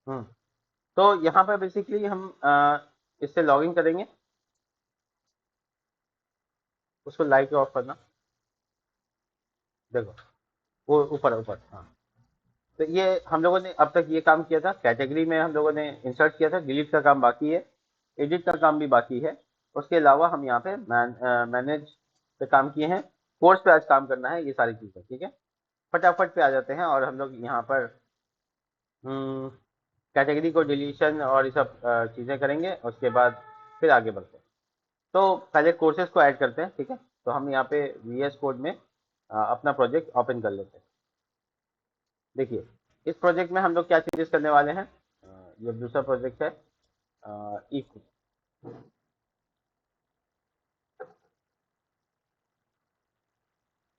हम्म। तो यहाँ पर बेसिकली हम इससे लॉगिन करेंगे, उसको लाइट ऑफ करना, देखो वो ऊपर ऊपर, हाँ। तो ये हम लोगों ने अब तक ये काम किया था, कैटेगरी में हम लोगों ने इंसर्ट किया था, डिलीट का काम बाकी है, एडिट का काम भी बाकी है। उसके अलावा हम यहाँ पे मैनेज पे काम किए हैं, कोर्स पे आज काम करना है, ये सारी चीज़ें ठीक है। फटाफट पे आ जाते हैं और हम लोग यहाँ पर कैटेगरी को डिलीशन और ये सब चीज़ें करेंगे, उसके बाद फिर आगे बढ़ते हैं। तो पहले कोर्सेज को ऐड करते हैं, ठीक है। तो हम यहाँ पे वी एस कोड में अपना प्रोजेक्ट ओपन कर लेते हैं। देखिए, इस प्रोजेक्ट में हम लोग क्या चेंजेस करने वाले हैं। ये दूसरा प्रोजेक्ट है, इको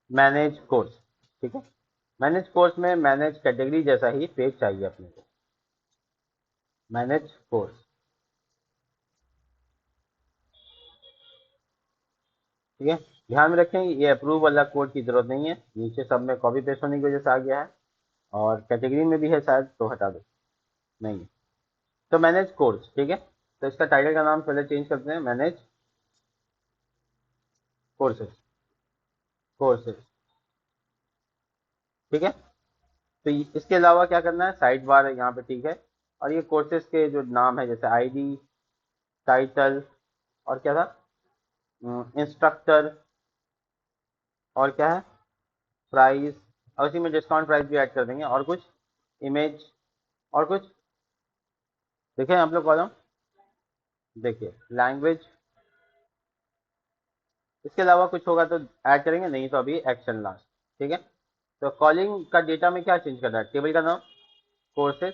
मैनेज कोर्स, ठीक है। मैनेज कोर्स में मैनेज कैटेगरी जैसा ही पेज चाहिए अपने को, मैनेज कोर्स, ठीक है। ध्यान में रखें, ये अप्रूव वाला कोड की जरूरत नहीं है, नीचे सब में कॉपी पेस्ट होने की वजह से आ गया है, और कैटेगरी में भी है शायद, तो हटा दो, नहीं है। तो मैनेज कोर्स, ठीक है। तो इसका टाइटल का नाम पहले चेंज करते हैं, मैनेज कोर्सेज, कोर्सेज, ठीक है। तो इसके अलावा क्या करना है, साइड बार है यहाँ पे, ठीक है। और ये कोर्सेज के जो नाम है, जैसे आईडी, टाइटल, और क्या था, इंस्ट्रक्टर, और क्या है, प्राइस, और उसी में डिस्काउंट प्राइस भी ऐड कर देंगे, और कुछ, इमेज, और कुछ, देखें आप लोग कॉलम, देखिए लैंग्वेज, इसके अलावा कुछ होगा तो ऐड करेंगे, नहीं तो अभी एक्शन लास्ट, ठीक है। तो कॉलिंग का डेटा में क्या चेंज करना है, टेबल का नाम, कोर्सेज,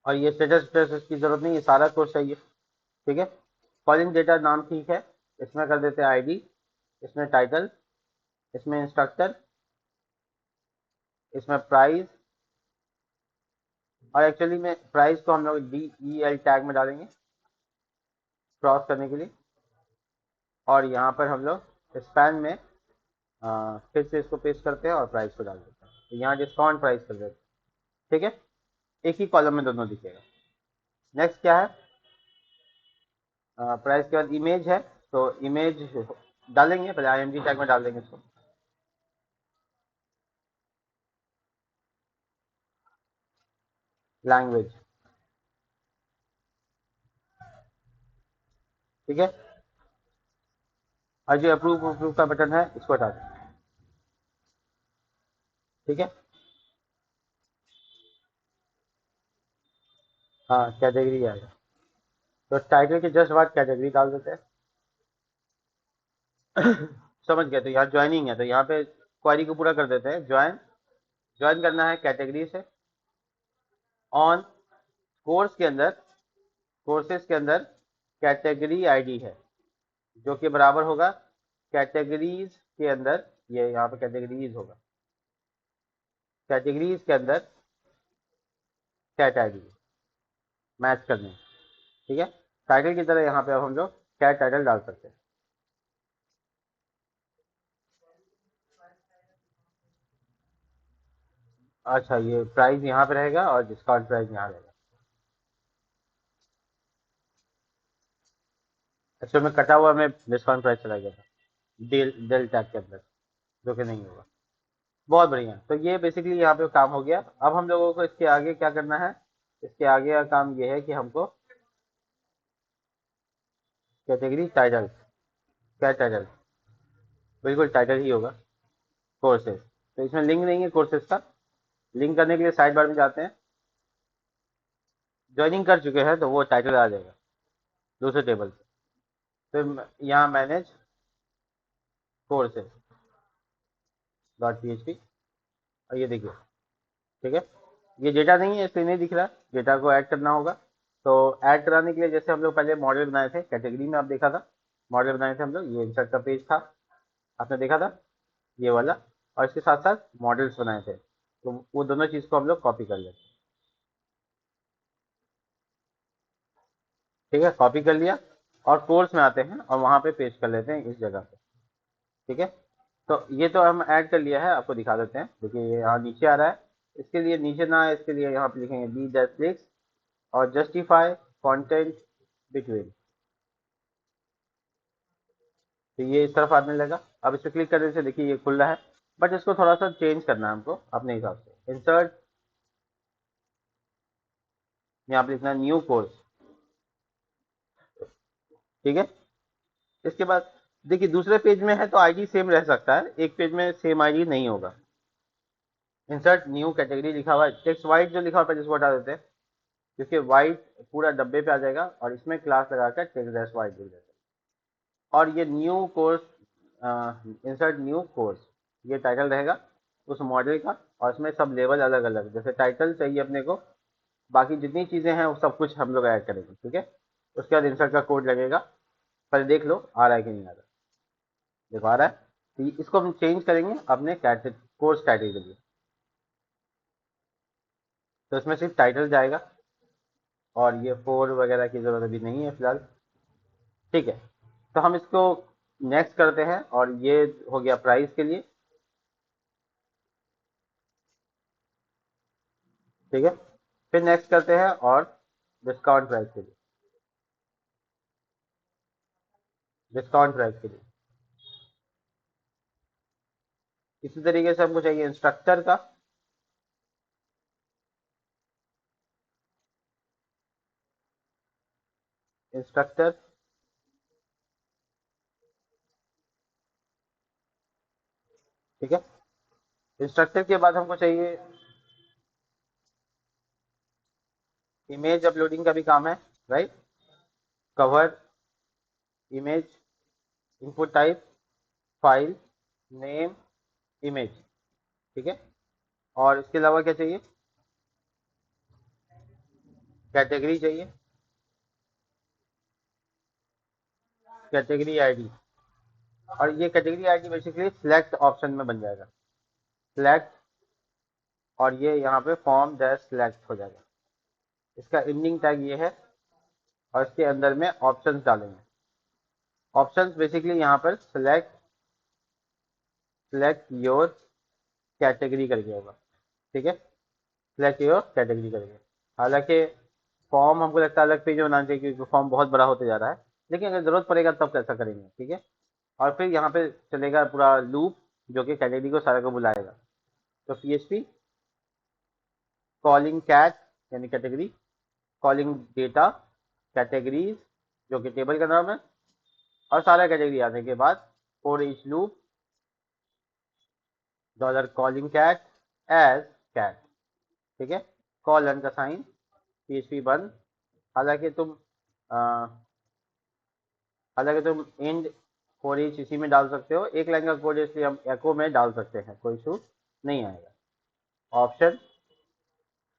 और ये स्टेटस स्टेटस की जरूरत नहीं है, सारा कोर्स चाहिए, ठीक है। कॉलिंग डेटा नाम ठीक है, इसमें कर देते हैं आईडी, इसमें टाइटल, इसमें इंस्ट्रक्टर, इसमें प्राइस, और एक्चुअली में प्राइस को हम लोग डी ई एल टैग में डालेंगे क्रॉस करने के लिए, और यहाँ पर हम लोग स्पैन में फिर से इसको पेस्ट करते हैं और प्राइस को डाल देते हैं, तो यहाँ डिस्काउंट प्राइस कर देते हैं, ठीक है। एक ही कॉलम में दोनों दिखेगा। नेक्स्ट क्या है, प्राइस के बाद इमेज है, तो इमेज डालेंगे, पहले आई एम जी टैग में डाल देंगे इसको, लैंग्वेज, ठीक है। और जो अप्रूव अप्रूव का बटन है, इसको हटा दें, ठीक है। हाँ, कैटेगरी आएगा, तो टाइटल के जस्ट बाद कैटेगरी डाल देते हैं। समझ गए, तो यहाँ ज्वाइनिंग है, तो यहाँ पे क्वेरी को पूरा कर देते हैं, ज्वाइन, ज्वाइन करना है कैटेगरी से, ऑन कोर्स के अंदर, कोर्सेज के अंदर कैटेगरी आईडी है, जो कि बराबर होगा कैटेगरीज के अंदर, ये यहाँ पे कैटेगरीज होगा, कैटेगरीज के अंदर कैट आईडी मैच करने, ठीक है। टाइटल की तरह यहाँ पे अब हम लोग कैट टाइटल डाल सकते हैं। अच्छा, ये प्राइस यहाँ पे रहेगा और डिस्काउंट प्राइस यहाँ रहेगा, एक्चुअल में कटा हुआ में डिस्काउंट प्राइस चला गया था डेल डेल टैग के अंदर, जो कि नहीं होगा। बहुत बढ़िया, तो ये बेसिकली यहाँ पे काम हो गया। अब हम लोगों को इसके आगे क्या करना है, इसके आगे का काम ये है कि हमको कैटेगरी टाइटल, क्या टाइटल, बिल्कुल टाइटल ही होगा, कोर्सेज। तो इसमें लिंक नहीं है कोर्सेज का, लिंक करने के लिए साइड बार में जाते हैं, ज्वाइनिंग कर चुके हैं तो वो टाइटल आ जाएगा दूसरे टेबल से, फिर यहाँ manage courses dot P H P, और ये देखिए, ठीक है। ये डेटा नहीं है इसलिए नहीं दिख रहा, डेटा को ऐड करना होगा। तो ऐड कराने के लिए जैसे हम लोग पहले मॉडल बनाए थे, कैटेगरी में आप देखा था, मॉडल बनाए थे हम लोग, ये इंसर्ट का पेज था, आपने देखा था ये वाला, और इसके साथ साथ मॉडल्स बनाए थे, तो वो दोनों चीज़ को हम लोग कॉपी कर लेते हैं, ठीक है। कॉपी कर लिया, और कोर्स में आते हैं और वहाँ पे पेस्ट कर लेते हैं इस जगह पे, ठीक है। तो ये तो हम ऐड कर लिया है, आपको दिखा देते हैं, देखिए ये यहाँ नीचे आ रहा है, इसके लिए नीचे ना है, इसके लिए यहाँ पे लिखेंगे बी दैट क्लिक्स और जस्टिफाई कंटेंट बिटवीन। तो ये इस तरफ आने लगा। अब इस पर क्लिक करने से देखिए ये खुल रहा है, बट इसको थोड़ा सा चेंज करना है हमको अपने हिसाब से। इंसर्ट, यहाँ पे लिखना न्यू कोर्स, ठीक है। इसके बाद देखिए दूसरे पेज में है तो आईडी सेम रह सकता है, एक पेज में सेम आईडी नहीं होगा। इंसर्ट न्यू कैटेगरी लिखा हुआ है, टेक्स्ट वाइट जो लिखा हुआ है इसको हटा देते हैं, क्योंकि वाइट पूरा डब्बे पे आ जाएगा और इसमें क्लास लगाकर टेक्स्ट डैश वाइट लिख देते हैं। और ये new course, insert new course, ये टाइटल रहेगा उस मॉडल का, और इसमें सब लेवल अलग अलग, जैसे टाइटल चाहिए अपने को, बाकी जितनी चीज़ें हैं वो सब कुछ हम लोग ऐड करेंगे, ठीक है। उसके बाद इंसर्ट का कोड लगेगा, पहले देख लो आ रहा है कि नहीं आ रहा। देखो आ रहा है, तो इसको हम चेंज करेंगे अपने कोर्स टाइटल के लिए। तो इसमें सिर्फ टाइटल जाएगा और ये फोर वगैरह की जरूरत अभी नहीं है फिलहाल, ठीक है। तो हम इसको नेक्स्ट करते हैं, और ये हो गया प्राइस के लिए, ठीक है। फिर नेक्स्ट करते हैं और डिस्काउंट प्राइस के लिए, डिस्काउंट प्राइस के लिए इसी तरीके से हमको चाहिए इंस्ट्रक्टर का, इंस्ट्रक्टर, ठीक है। इंस्ट्रक्टर के बाद हमको चाहिए इमेज अपलोडिंग का भी काम है, right. Cover image, input type file, name, image, ठीक है। और इसके अलावा क्या चाहिए, कैटेगरी चाहिए, कैटेगरी आईडी। और ये category ID basically select option में बन जाएगा, सिलेक्ट, और ये यहाँ पे फॉर्म डैश सिलेक्ट हो जाएगा। इसका एंडिंग टैग ये है, और इसके अंदर में ऑप्शंस डालेंगे। ऑप्शंस बेसिकली यहाँ पर सिलेक्ट, सिलेक्ट योर कैटेगरी करके होगा, ठीक है। सिलेक्ट योर कैटेगरी करके, हालांकि फॉर्म हमको लगता है अलग पेज में बनाना चाहिए, क्योंकि फॉर्म बहुत बड़ा होते जा रहा है, लेकिन अगर जरूरत पड़ेगा तब कैसा करेंगे, ठीक है। और फिर यहाँ पे चलेगा पूरा लूप जो कि कैटेगरी को सारा को बुलाएगा। तो PHP कॉलिंग कैट यानी कैटेगरी, कॉलिंग डेटा कैटेगरीज जो कि टेबल का नाम है, और सारा कैटेगरी आने के बाद for each loop dollar calling cat as cat, ठीक है। कॉलन का साइन, PHP बंद। हालांकि तुम अ, हालांकि तुम एंड फॉर ईच इसी में डाल सकते हो, एक लाइन का कोड इसलिए हम एको में डाल सकते हैं, कोई इशू नहीं आएगा। ऑप्शन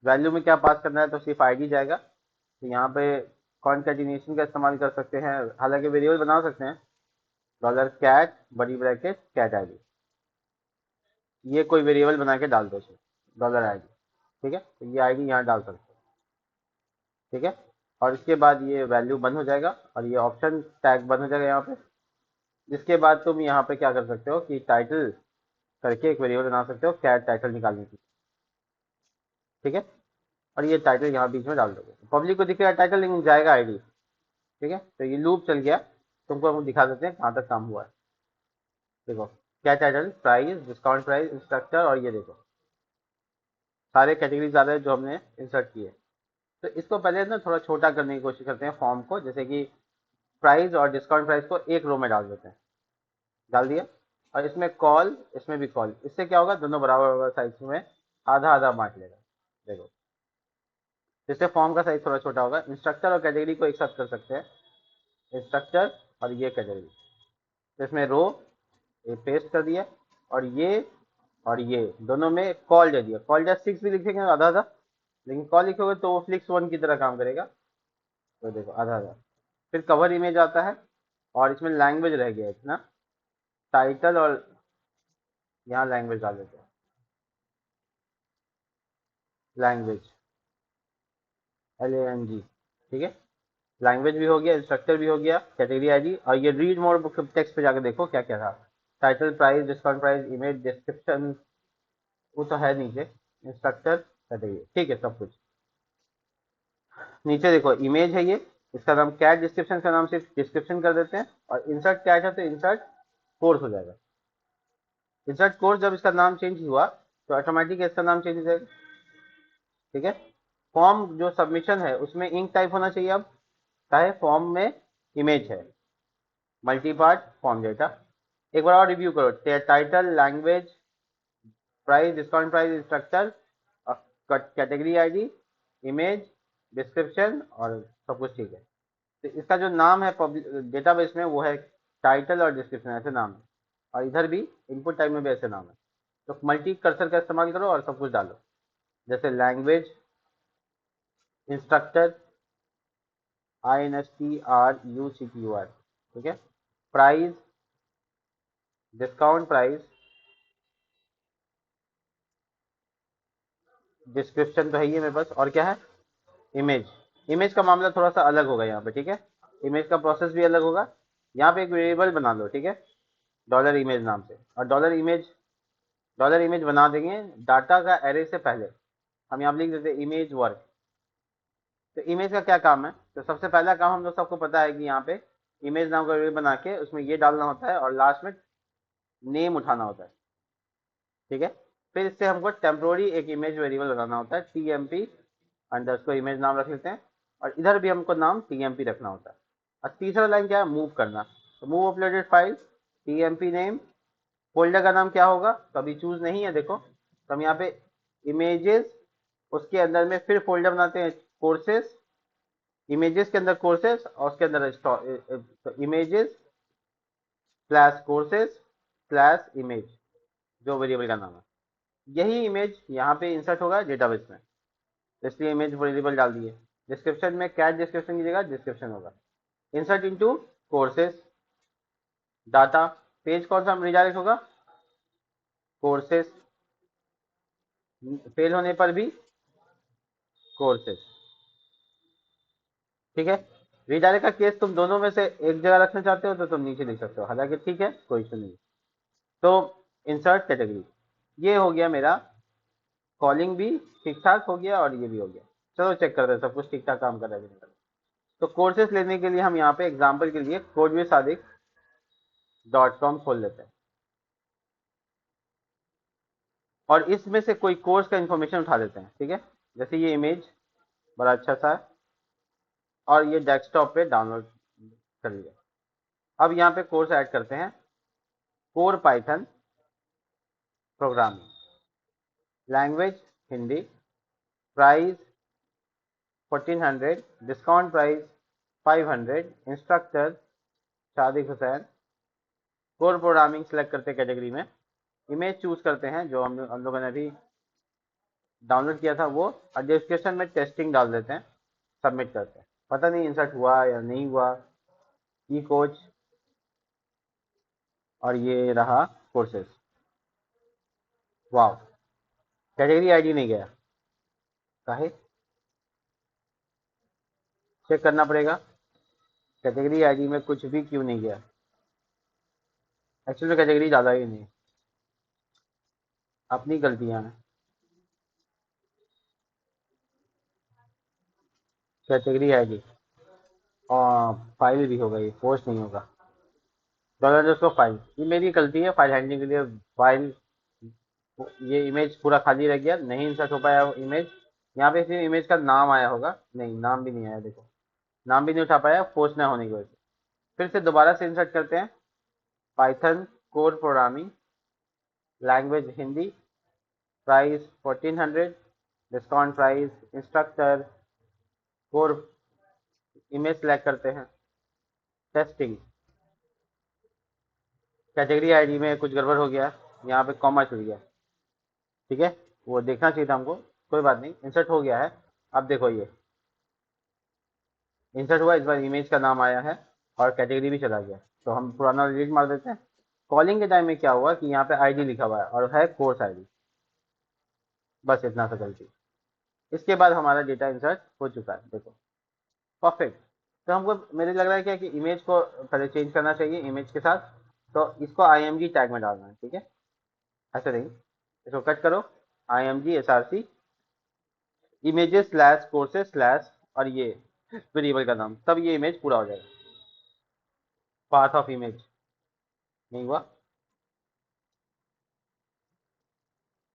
वैल्यू में क्या पास करना है, तो सिर्फ आईडी जाएगा। तो यहाँ पे कॉन्केटिनेशन का इस्तेमाल कर सकते हैं, हालांकि वेरिएबल बना सकते हैं, डॉलर कैट बड़ी ब्रैकेट कैट आईडी, ये कोई वेरिएबल बना के डाल दो, डॉलर आईडी, ठीक है। तो ये आईडी यहाँ डाल सकते हैं, ठीक है। और इसके बाद ये वैल्यू बंद हो जाएगा और ये ऑप्शन टैग बंद हो जाएगा यहाँ पे। जिसके बाद तुम यहाँ पे क्या कर सकते हो कि टाइटल करके एक वेरिएबल बना सकते हो कैट टाइटल निकालने की, ठीक है। और ये टाइटल यहाँ बीच में डाल दोगे, पब्लिक को दिखेगा टाइटल लेकिन जाएगा आईडी, ठीक है। तो ये लूप चल गया, तुमको हम दिखा देते हैं कहाँ तक काम हुआ है। देखो क्या title, price, discount price, instructor, और ये देखो सारे कैटेगरीज आ रहे हैं जो हमने इंसर्ट किए। तो इसको पहले ना थोड़ा छोटा करने की कोशिश करते हैं फॉर्म को, जैसे कि प्राइस और डिस्काउंट प्राइस को एक रो में डाल देते हैं, डाल दिया। और इसमें कॉल, इसमें भी कॉल, इससे क्या होगा दोनों बराबर होगा साइज में, आधा आधा बांट लेगा। देखो इससे फॉर्म का साइज थोड़ा छोटा होगा। इंस्ट्रक्टर और कैटेगरी को एक साथ कर सकते हैं, इंस्ट्रक्टर और ये कैटेगरी। तो इसमें रो ये पेस्ट कर दिया, और ये दोनों में कॉल दे दिया। कॉल जस्ट 6 भी लिखेंगे आधा आधा, लेकिन कॉल लिखोगे तो वो फ्लिक्स 1 की तरह काम करेगा। तो देखो आधा आधा। फिर कवर इमेज आता है, और इसमें लैंग्वेज रह गया इतना, टाइटल, और यहाँ लैंग्वेज डाल देते हैं, लैंग्वेज LANG, ठीक है। लैंग्वेज भी हो गया, इंस्ट्रक्टर भी हो गया, कैटेगरी आईडी, और ये रीड मोर बुक टेक्स्ट पे जाकर देखो क्या क्या था। Title, price, discount price, image, description, वो तो है नीचे, इंस्ट्रक्टर कैटेगरी, ठीक है सब कुछ। नीचे देखो इमेज है ये, इसका नाम कैट डिस्क्रिप्शन का नाम सिर्फ डिस्क्रिप्शन कर देते हैं, और इंसर्ट कैट है तो इंसर्ट कोर्स हो जाएगा। इंसर्ट कोर्स जब इसका नाम चेंज हुआ तो ऑटोमेटिक इसका नाम चेंज हो जाएगा, ठीक है। फॉर्म जो सबमिशन है उसमें इंक टाइप होना चाहिए, अब चाहे फॉर्म में इमेज है, मल्टी पार्ट फॉर्म डेटा। एक बार और रिव्यू करो, title, language, price, discount price, instructor, category ID, image, description, और सब कुछ ठीक है। तो इसका जो नाम है डेटाबेस में वो है टाइटल और डिस्क्रिप्शन, ऐसे नाम है, और इधर भी इनपुट टाइप में भी ऐसे नाम है। तो मल्टी कर्सर का इस्तेमाल करो और सब कुछ डालो, जैसे लैंग्वेज, इंस्ट्रक्टर, INSTRUCTUR, ठीक है। प्राइस, डिस्काउंट प्राइस, डिस्क्रिप्शन तो है ही मेरे पास, और क्या है, इमेज। इमेज का मामला थोड़ा सा अलग होगा यहाँ पे, ठीक है। इमेज का प्रोसेस भी अलग होगा। यहाँ पे एक वेरिएबल बना लो, ठीक है, डॉलर इमेज नाम से, और डॉलर इमेज बना देंगे डाटा का एरे से पहले। हम यहाँ लिख देते इमेज वर्क। तो इमेज का क्या काम है, तो सबसे पहला काम हम लोग सबको पता है कि यहाँ पे इमेज नाम का वेरिएबल बना के उसमें ये डालना होता है और लास्ट में नेम उठाना होता है, ठीक है। फिर इससे हमको टेम्प्रोरी एक इमेज वेरिएबल बनाना होता है, TMP अंडरस्कोर इमेज नाम रख लेते हैं, और इधर भी हमको नाम TMP रखना होता है। और तीसरा लाइन क्या है, मूव करना। तो move uploaded file, TMP name, folder का नाम क्या होगा, तो अभी चूज नहीं है देखो, तो हम यहाँ पे इमेजेस, उसके अंदर में फिर फोल्डर बनाते हैं कोर्सेस, इमेजेस के अंदर कोर्सेस, और उसके अंदर images slash courses slash image, जो वेरिएबल का नाम है। यही इमेज यहाँ पे इंसर्ट होगा डेटाबेस में, इसलिए इमेज वेरिएबल डाल दिए। डिस्क्रिप्शन में कैट डिस्क्रिप्शन की जगह डिस्क्रिप्शन होगा। Insert into courses data, page कौन सा रिडायरेक्ट होगा, कोर्सेस, फेल होने पर भी कोर्सेस, ठीक है। रिडायरेक्ट का केस तुम दोनों में से एक जगह रखना चाहते हो तो तुम नीचे लिख सकते हो, हालांकि ठीक है, कोई इशू नहीं। तो इंसर्ट कैटेगरी, ये हो गया मेरा, कॉलिंग भी ठीक ठाक हो गया और ये भी हो गया। चलो चेक करते हैं सब कुछ ठीक ठाक काम कर रहा है कि नहीं। तो कोर्सेस लेने के लिए हम यहाँ पे एग्जाम्पल के लिए codevisadik.com खोल लेते हैं, और इसमें से कोई कोर्स का इन्फॉर्मेशन उठा लेते हैं, ठीक है। जैसे ये इमेज बड़ा अच्छा सा है, और ये डेस्कटॉप पे डाउनलोड कर लिया। अब यहाँ पे कोर्स ऐड करते हैं, core Python programming, language Hindi, price 1400, discount price 500, instructor Shadik Hussain. Core programming select करते हैं कैटेगरी में, इमेज चूज करते हैं जो हम लोगों ने अभी डाउनलोड किया था वो, और डिस्क्रिप्शन में टेस्टिंग डाल देते हैं, सबमिट करते हैं। पता नहीं इंसर्ट हुआ या नहीं हुआ, ई कोच, और ये रहा कोर्सेस। वाह, कैटेगरी आईडी नहीं गया, काहे, चेक करना पड़ेगा कैटेगरी आईडी में कुछ भी क्यों नहीं गया। एक्चुअली कैटेगरी डाला ही नहीं, अपनी गलतियां हैं। कैटेगरी आईडी और फाइल भी होगा, ये पोस्ट नहीं होगा, डॉलर जो उसको फाइल, ये मेरी गलती है, फाइल हैंडलिंग के लिए फाइल, ये इमेज पूरा खाली रह गया, नहीं इंसर्ट हो पाया इमेज। यहाँ पे सिर्फ इमेज का नाम आया होगा, नहीं नाम भी नहीं आया, देखो नाम भी नहीं उठा पाया, पोस्ट ना होने की वजह से। फिर से दोबारा से इंसर्ट करते हैं, Python core programming, language Hindi, price 1400, discount price, instructor, core, image select करते हैं, टेस्टिंग, कैटेगरी आईडी में कुछ गड़बड़ हो गया, यहाँ पे कॉमा छूट गया, ठीक है, वो देखना चाहिए था हमको, कोई बात नहीं, इंसर्ट हो गया है। अब देखो ये इंसर्ट हुआ, इस बार इमेज का नाम आया है और कैटेगरी भी चला गया, तो हम पुराना डिलीट मार देते हैं। कॉलिंग के टाइम में क्या हुआ कि यहाँ पे आईडी लिखा हुआ है और है कोर्स आईडी, बस इतना सा गलती। इसके बाद हमारा डेटा इंसर्ट हो चुका है, देखो परफेक्ट। तो हमको मेरे लग रहा है क्या कि इमेज को पहले चेंज करना चाहिए इमेज के साथ, तो इसको IMG टैग में डालना है, ठीक है, ऐसे नहीं, इसको कट करो, img src images slash courses slash और ये वेरिएबल का नाम, तब ये इमेज पूरा हो जाएगा। पाथ ऑफ इमेज नहीं हुआ,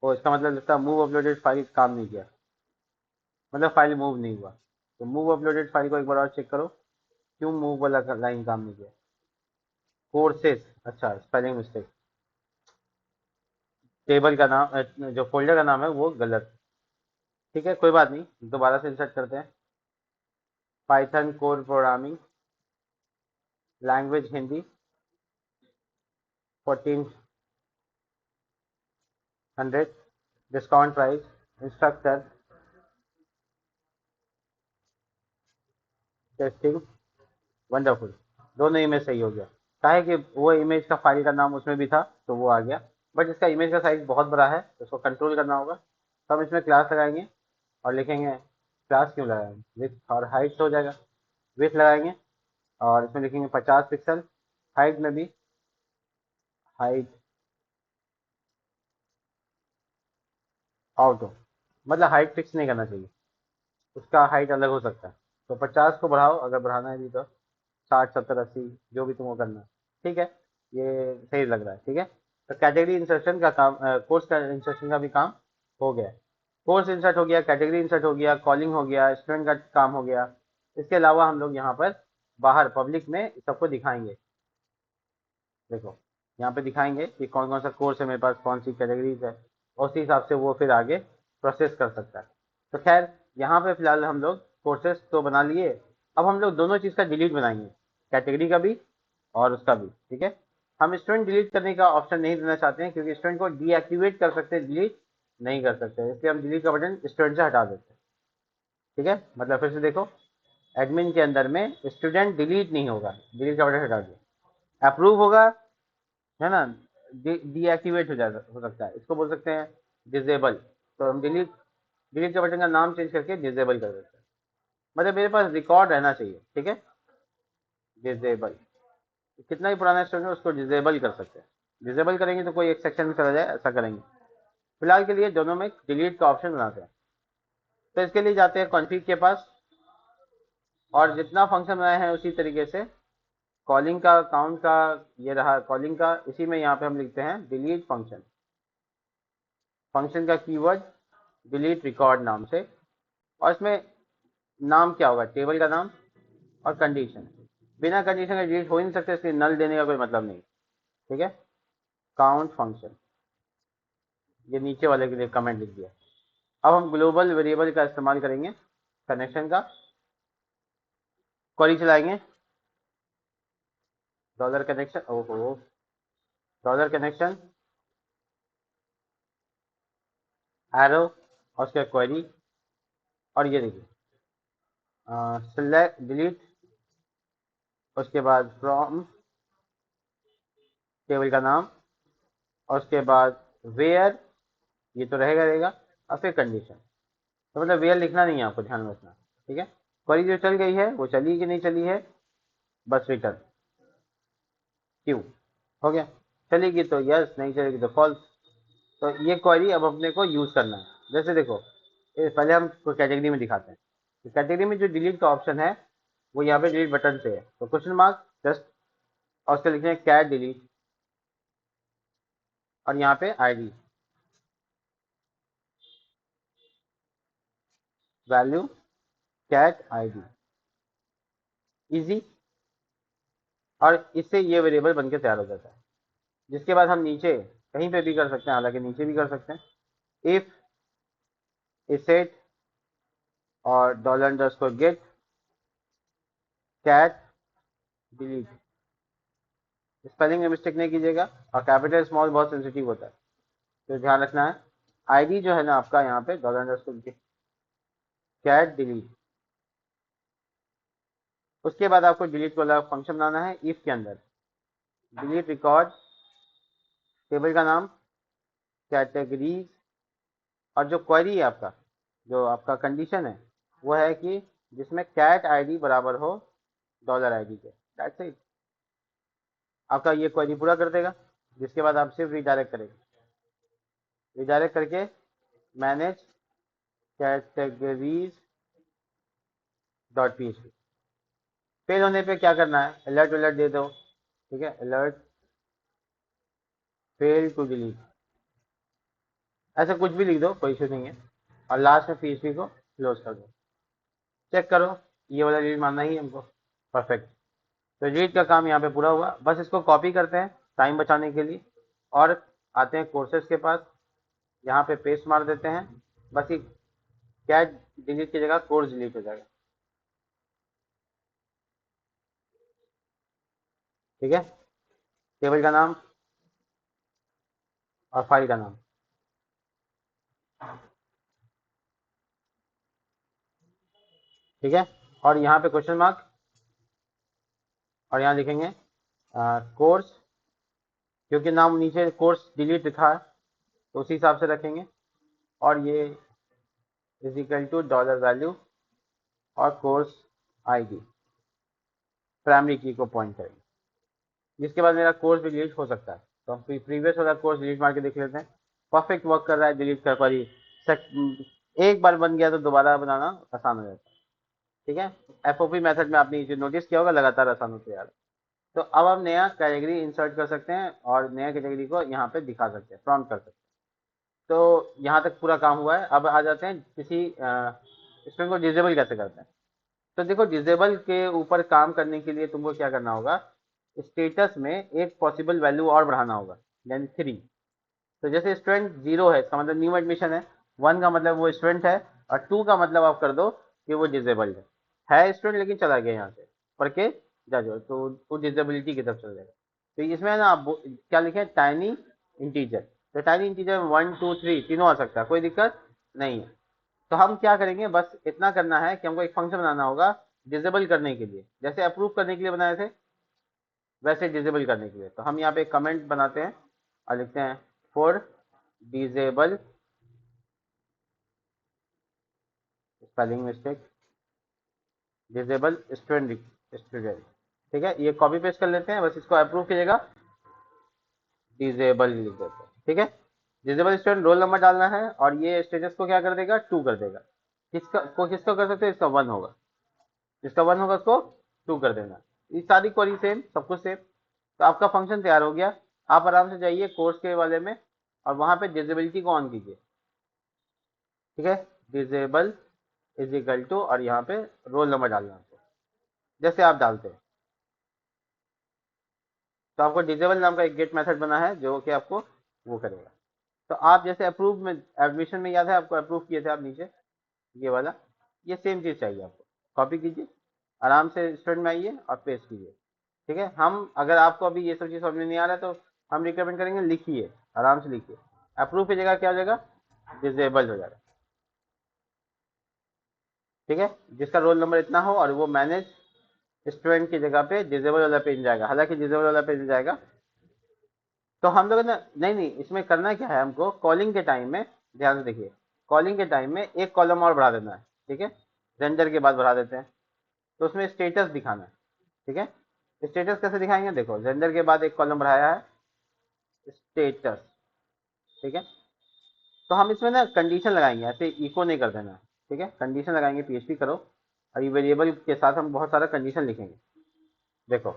तो इसका मतलब लगता है मूव अपलोडेड फाइल काम नहीं किया, मतलब फाइल मूव नहीं हुआ। तो मूव अपलोडेड फाइल को एक बार और चेक करो, क्यों मूव वाला लाइन काम नहीं किया। कोर्सेज, अच्छा स्पेलिंग मिस्टेक, टेबल का नाम जो फोल्डर का नाम है वो गलत। ठीक है कोई बात नहीं, दोबारा से इंसर्ट करते हैं। Python core programming language Hindi 1400 discount price instructor testing wonderful, दोनों इमेज सही हो गया। काहे कि वो इमेज का फाइल का नाम उसमें भी था तो वो आ गया, बट इसका इमेज का साइज बहुत बड़ा है तो उसको कंट्रोल करना होगा। तो हम इसमें क्लास लगाएंगे और लिखेंगे, क्लास क्यों लगाएंगे, विथ और हाइट हो जाएगा, विथ लगाएंगे और इसमें लिखेंगे 50 पिक्सल, हाइट में भी हाइट आउट हो, मतलब हाइट फिक्स नहीं करना चाहिए, उसका हाइट अलग हो सकता है। तो 50 को बढ़ाओ अगर बढ़ाना है भी तो, 60 70 80 जो भी तुमको करना है। ठीक है, ये सही लग रहा है। ठीक है, तो कैटेगरी इंसर्शन का काम, कोर्स का इंसर्शन का भी काम हो गया। कोर्स इंसर्ट हो गया, कैटेगरी इंसर्ट हो गया, कॉलिंग हो गया, स्टूडेंट का काम हो गया। इसके अलावा हम लोग यहाँ पर बाहर पब्लिक में सबको दिखाएंगे। देखो यहाँ पे दिखाएंगे कि कौन कौन सा कोर्स है मेरे पास, कौन सी कैटेगरीज है, उसी हिसाब से वो फिर आगे प्रोसेस कर सकता है। तो खैर यहाँ पे फिलहाल हम लोग कोर्सेस तो बना लिए, अब हम लोग दोनों चीज़ का डिलीट बनाएंगे, कैटेगरी का भी और उसका भी। ठीक है, हम स्टूडेंट डिलीट करने का ऑप्शन नहीं देना चाहते हैं क्योंकि स्टूडेंट को डीएक्टिवेट कर सकते हैं, डिलीट नहीं कर सकते, इसलिए हम डिलीट का बटन स्टूडेंट से हटा देते हैं। ठीक है, मतलब फिर से देखो, एडमिन के अंदर में स्टूडेंट डिलीट नहीं होगा, डिलीट का बटन हटा दिया, अप्रूव होगा, है ना, डीएक्टिवेट हो सकता है, इसको बोल सकते हैं डिजेबल। तो हम डिलीट, डिलीट के बटन का नाम चेंज करके डिजेबल कर देते हैं, मतलब मेरे पास रिकॉर्ड रहना चाहिए। ठीक है, डिजेबल, कितना ही पुराना स्टूडेंट है उसको डिजेबल कर सकते हैं, डिजेबल करेंगे तो कोई एक सेक्शन में चला जाए, ऐसा करेंगे। फिलहाल के लिए दोनों में डिलीट का ऑप्शन बनाते हैं। तो इसके लिए जाते हैं कॉन्फिग के पास, और जितना फंक्शन बनाए हैं उसी तरीके से कॉलिंग का काउंट का, ये रहा कॉलिंग का, इसी में यहाँ पे हम लिखते हैं डिलीट फंक्शन, फंक्शन का कीवर्ड डिलीट रिकॉर्ड नाम से, और इसमें नाम क्या होगा, टेबल का नाम और कंडीशन, बिना कंडीशन के डिलीट हो ही नहीं सकते, इसलिए नल देने का कोई मतलब नहीं। ठीक है, काउंट फंक्शन, ये नीचे वाले के लिए कमेंट लिख दिया। अब हम ग्लोबल वेरिएबल का इस्तेमाल करेंगे, कनेक्शन का क्वेरी चलाएंगे, डॉलर कनेक्शन, ओहो, डॉलर कनेक्शन एरो और उसके क्वेरी, और ये देखिए सिलेक्ट डिलीट, उसके बाद फ्रॉम टेबल का नाम, और उसके बाद वेयर, ये तो रहेगा रहेगा, और फिर कंडीशन। तो मतलब वेयर लिखना नहीं है आपको, ध्यान में रखना। ठीक है, क्वेरी जो चल गई है वो चली कि नहीं चली है, बस रिटर्न क्यों, हो गया, चलेगी तो यस, नहीं चलेगी तो फॉल्स। तो ये क्वेरी अब अपने को यूज करना है। जैसे देखो, पहले हम कैटेगरी में दिखाते हैं, तो कैटेगरी में जो डिलीट का ऑप्शन है वो यहाँ पे डिलीट बटन से है, तो क्वेश्चन मार्क जस्ट, और उसके लिखते हैं कैट डिलीट, और यहाँ पे ID value cat ID, easy, और इससे ये वेरिएबल बन के तैयार हो जाता है। जिसके बाद हम नीचे कहीं पे भी कर सकते हैं, हालांकि नीचे भी कर सकते हैं, इफ इसेट और dollar underscore get cat delete, spelling में मिस्टेक नहीं कीजिएगा, और कैपिटल स्मॉल बहुत सेंसिटिव होता है तो ध्यान रखना है। आईडी जो है ना आपका यहाँ पे डॉलर अंडरस्कोर कैट डिलीट, उसके बाद आपको डिलीट वाला फंक्शन बनाना है इफ के अंदर, डिलीट रिकॉर्ड, टेबल का नाम, कैटेगरीज, और जो क्वेरी है आपका, जो आपका कंडीशन है वो है कि जिसमें कैट आईडी बराबर हो डॉलर आईडी के, दैट्स इट, आपका ये क्वेरी पूरा कर देगा। जिसके बाद आप सिर्फ रिडायरेक्ट करेंगे, रिडायरेक्ट करके manage categories dot PHP. Fail होने पे क्या करना है, अलर्ट अलर्ट दे दो, ठीक है, अलर्ट फेल टू डिलीट, ऐसा कुछ भी लिख दो, कोई इशू नहीं है, और लास्ट में पीएचपी को क्लोज कर दो। चेक करो, ये वाला डिलीट मानना ही हमको, परफेक्ट। तो डिलीट का काम यहाँ पे पूरा हुआ। बस इसको कॉपी करते हैं टाइम बचाने के लिए, और आते हैं कोर्सेज के पास, यहाँ पे पेस्ट मार देते हैं। बस ये कैट डिलीट की जगह कोर्स डिलीट हो जाएगा, ठीक है, टेबल का नाम और फाइल का नाम, ठीक है, और यहाँ पे क्वेश्चन मार्क, और यहाँ लिखेंगे कोर्स, क्योंकि नाम नीचे कोर्स डिलीट लिखा है तो उसी हिसाब से रखेंगे, और ये is equal to dollar value और कोर्स आईडी, प्राइमरी की को पॉइंट करेंगे, जिसके बाद मेरा कोर्स भी डिलीट हो सकता है। तो हम प्रीवियस वाला कोर्स डिलीट मार के देख लेते हैं, परफेक्ट वर्क कर रहा है, डिलीट कर पारी, एक बार बन गया तो दोबारा बनाना आसान हो जाता है, ठीक है। एफओपी मेथड में आपने जो नोटिस किया होगा लगातार आसान होते जा रहा है। तो अब हम नया कैटेगरी इंसर्ट कर सकते हैं और नया कैटेगरी को यहाँ पे दिखा सकते हैं, प्रॉम्प्ट कर सकते हैं। तो यहाँ तक पूरा काम हुआ है। अब आ जाते हैं किसी स्ट्रिंग को डिसेबल कैसे करते हैं। तो देखो, डिसेबल के ऊपर काम करने के लिए तुमको क्या करना होगा, स्टेटस में एक पॉसिबल वैल्यू और बढ़ाना होगा, यानी 3। तो जैसे स्टूडेंट 0 है, इसका मतलब न्यू एडमिशन है, 1 का मतलब वो स्टूडेंट है, और 2 का मतलब आप कर दो कि वो डिसेबल्ड है स्टूडेंट लेकिन चला गया यहाँ से पढ़ के जा जाओ, तो वो डिसेबिलिटी की तरफ चला जाएगा। तो इसमें है ना, आप क्या लिखे, टाइनी इंटीजर। तो टाइनी इंटीजर 1 2 3 तीनों आ सकता है, कोई दिक्कत नहीं है। तो हम क्या करेंगे, बस इतना करना है कि हमको एक फंक्शन बनाना होगा डिसेबल करने के लिए, जैसे अप्रूव करने के लिए बनाए थे वैसे डिसेबल करने के लिए। तो हम यहाँ पे कमेंट बनाते हैं और लिखते हैं for disable, spelling mistake, disable student, ठीक है। ये कॉपी पेस्ट कर लेते हैं, बस इसको अप्रूव कीजिएगा, डिसेबल लिख देते हैं, ठीक है। डिसेबल स्टूडेंट रोल नंबर डालना है, और ये स्टेटस को क्या कर देगा, 2 कर देगा। किसको कर सकते हैं, इसका 1 होगा, जिसका 1 होगा उसको 2 कर देना। ये सारी क्वेरी सेम, सब कुछ सेम। तो आपका फंक्शन तैयार हो गया। आप आराम से जाइए कोर्स के वाले में, और वहां पे डिसेबिलिटी को ऑन कीजिए, ठीक है। डिसेबल इज इक्वल टू, और यहाँ पे रोल नंबर डालना है जैसे आप डालते हैं। तो आपको डिसेबल नाम का एक गेट मेथड बना है जो कि आपको वो करेगा। तो आप जैसे अप्रूव में, एडमिशन में याद है आपको अप्रूव किए थे आप नीचे, ये वाला, ये सेम चीज चाहिए आपको। कॉपी कीजिए, आराम से स्टूडेंट में आइए और पेस्ट कीजिए, ठीक है। हम, अगर आपको अभी ये सब चीज समझ में नहीं आ रहा है तो हम रिकमेंड करेंगे, लिखिए, आराम से लिखिए। अप्रूव की जगह क्या हो जाएगा, डिसेबल हो जाएगा, ठीक है। जिसका रोल नंबर इतना हो और वो मैनेज स्टूडेंट की जगह पे डिसेबल वाला पेज जाएगा, हालांकि डिसेबल वाला पेज जाएगा। तो हम लोग ना, नहीं नहीं, इसमें करना क्या है, हमको कॉलिंग के टाइम में, ध्यान से देखिए, कॉलिंग के टाइम में एक कॉलम और बढ़ा देना है, ठीक है। रेंडर के बाद बढ़ा देते हैं, तो उसमें स्टेटस दिखाना है, ठीक है। स्टेटस कैसे दिखाएंगे, देखो, रेंडर के बाद एक कॉलम बढ़ाया है, स्टेटस, ठीक है। तो हम इसमें ना कंडीशन लगाएंगे, ऐसे इको नहीं कर देना, ठीक है। कंडीशन लगाएंगे, पीएचपी करो, और ये वेरिएबल के साथ हम बहुत सारा कंडीशन लिखेंगे। देखो,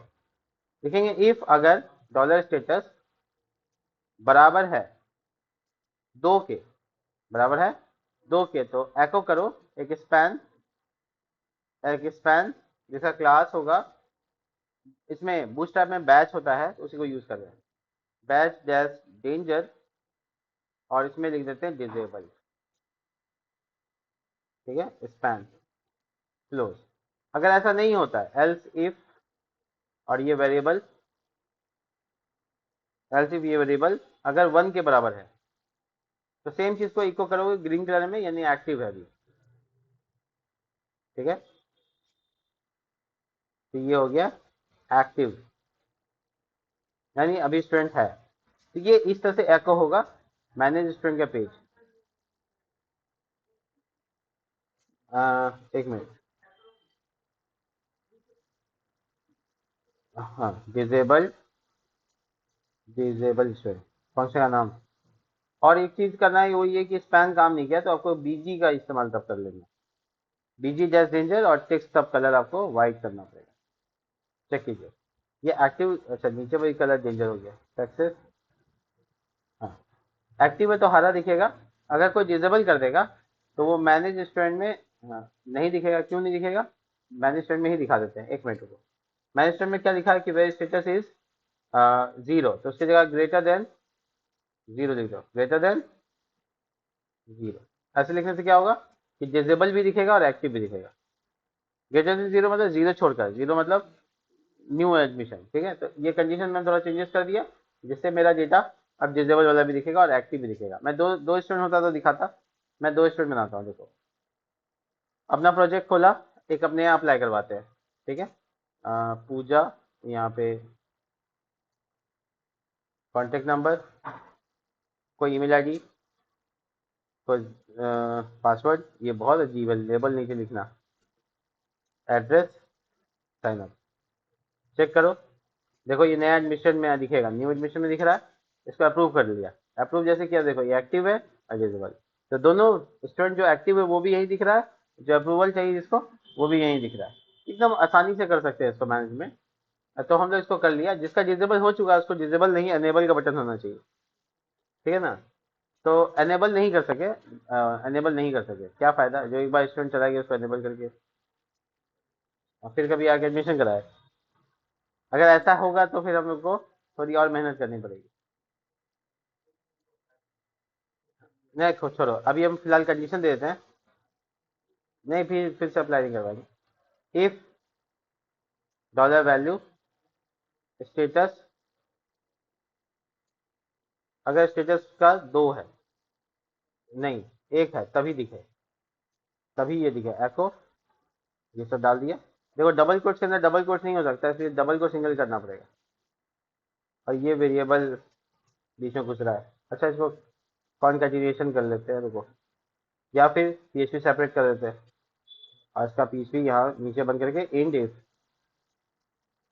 लिखेंगे इफ अगर डॉलर स्टेटस बराबर है 2 के, बराबर है 2 के, तो एको करो एक स्पैन, जिसका क्लास होगा, इसमें बूटस्ट्रैप में बैच होता है तो उसी को यूज कर रहे हैं, बैच डैश डेंजर, और इसमें लिख देते हैं डिजेबल, ठीक है, स्पैन क्लोज। अगर ऐसा नहीं होता है, एल्स इफ, और ये वेरिएबल, एल्स इफ ये वेरिएबल अगर 1 के बराबर है, तो सेम चीज को इको करोगे ग्रीन कलर में, यानी एक्टिव है अभी, ठीक है। तो ये हो गया एक्टिव, यानी अभी स्टूडेंट है। तो ये इस तरह से एको होगा मैनेज स्टूडेंट का पेज। एक मिनट, हाँ, डिजेबल, डिजेबल स्टूडेंट, फंक्शन का नाम, और एक चीज करना है वो ये कि स्पैन काम नहीं किया तो आपको बीजी का इस्तेमाल तब कर लेना, बीजी डैश डेंजर और टेक्स्ट तब कलर आपको वाइट करना पड़ेगा। चेक कीजिए, ये एक्टिव, अच्छा नीचे वही कलर डेंजर हो गया सक्सेस। हाँ, एक्टिव है तो हरा दिखेगा। अगर कोई डिसेबल कर देगा तो वो मैनेज स्टूडेंट में, हाँ, नहीं दिखेगा। क्यों नहीं दिखेगा? मैनेज स्टूडेंट में ही दिखा देते हैं, एक मिनट को। मैनेज स्टूडेंट में क्या लिखा है कि वेयर स्टेटस इज 0, तो उसकी जगह ग्रेटर देन 0 लिख दो, ग्रेटर देन 0। ऐसे लिखने से क्या होगा कि डिसेबल भी दिखेगा और एक्टिव भी दिखेगा। ग्रेटर देन 0 मतलब 0 छोड़कर, 0 मतलब न्यू एडमिशन, ठीक है। तो ये कंडीशन मैंने थोड़ा चेंजेस कर दिया जिससे मेरा डेटा अब डिसेबल वाला भी दिखेगा और एक्टिव भी दिखेगा। मैं दो दो स्टूडेंट होता तो दिखाता, मैं दो स्टूडेंट बनाता हूँ। देखो, अपना प्रोजेक्ट खोला, एक अपने यहाँ अप्लाई करवाते हैं, ठीक है। पूजा, यहाँ पे कॉन्टेक्ट नंबर, कोई ईमेल आईडी, कोई पासवर्ड, ये बहुत अजीब है, लेबल नीचे लिखना, एड्रेस, साइन अप। चेक करो, देखो ये नया एडमिशन में दिखेगा, न्यू एडमिशन में दिख रहा है। इसको अप्रूव कर लिया, अप्रूव जैसे किया, देखो ये एक्टिव है और डिसेबल। तो दोनों स्टूडेंट जो एक्टिव है वो भी यही दिख रहा है, जो अप्रूवल चाहिए जिसको वो भी यही दिख रहा है। एकदम आसानी से कर सकते हैं इसको मैनेजमेंट। तो हम लोग इसको कर लिया, जिसका डिसेबल हो चुका है उसको डिसेबल नहीं, अनेबल का बटन होना चाहिए, ठीक है ना। तो अनेबल नहीं कर सके, अनेबल नहीं कर सके, क्या फायदा, जो एक बार स्टूडेंट चला गया उसको अनेबल करके और फिर कभी आगे एडमिशन कराए। अगर ऐसा होगा तो फिर हम लोग को थोड़ी और मेहनत करनी पड़ेगी। नहीं छोड़ो, अभी हम फिलहाल कंडीशन दे देते हैं। नहीं, फिर से अप्लाई नहीं करवाएंगे। इफ डॉलर वैल्यू स्टेटस, अगर स्टेटस का 2 है, नहीं 1 है, तभी दिखे, तभी ये दिखे एको, ये सब डाल दिया। देखो डबल कोट्स के अंदर डबल कोट्स नहीं हो सकता, इसलिए डबल को सिंगल करना पड़ेगा। और ये वेरिएबल बीच में घुस रहा है, अच्छा इसको कॉन्कैटिनेशन कर लेते हैं, रुको, या फिर पीएचपी सेपरेट कर देते हैं और इसका पीएचपी यहाँ नीचे बन करके इंड इफ।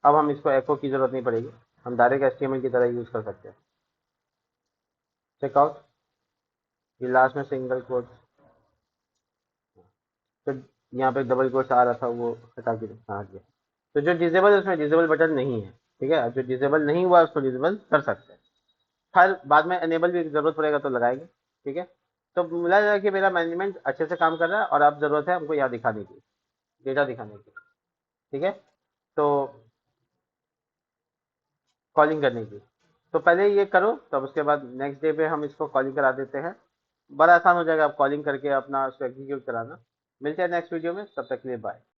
अब हम इसको एको की जरूरत नहीं पड़ेगी, हम डायरेक्ट एचटीएमएल की तरह यूज कर सकते हैं। चेकआउट, ये लास्ट में सिंगल कोट, तो यहाँ पे डबल कोट्स आ रहा था वो हटा के हट गया। तो जो डिसेबल है उसमें डिसेबल बटन नहीं है, ठीक है। जो डिसेबल नहीं हुआ उसको डिसेबल कर सकते हैं। हर बाद में एनेबल भी जरूरत पड़ेगा तो लगाएंगे, ठीक है। तो मिला जाए कि मेरा मैनेजमेंट अच्छे से काम कर रहा है और अब जरूरत है हमको यहाँ दिखाने की, डेटा दिखाने की, ठीक है। तो कॉलिंग करने की, तो पहले ये करो, तब उसके बाद नेक्स्ट डे पे हम इसको कॉलिंग करा देते हैं। बड़ा आसान हो जाएगा, आप कॉलिंग करके अपना उसको एग्जीक्यूट कराना। मिलते हैं नेक्स्ट वीडियो में, तब तक के लिए बाय।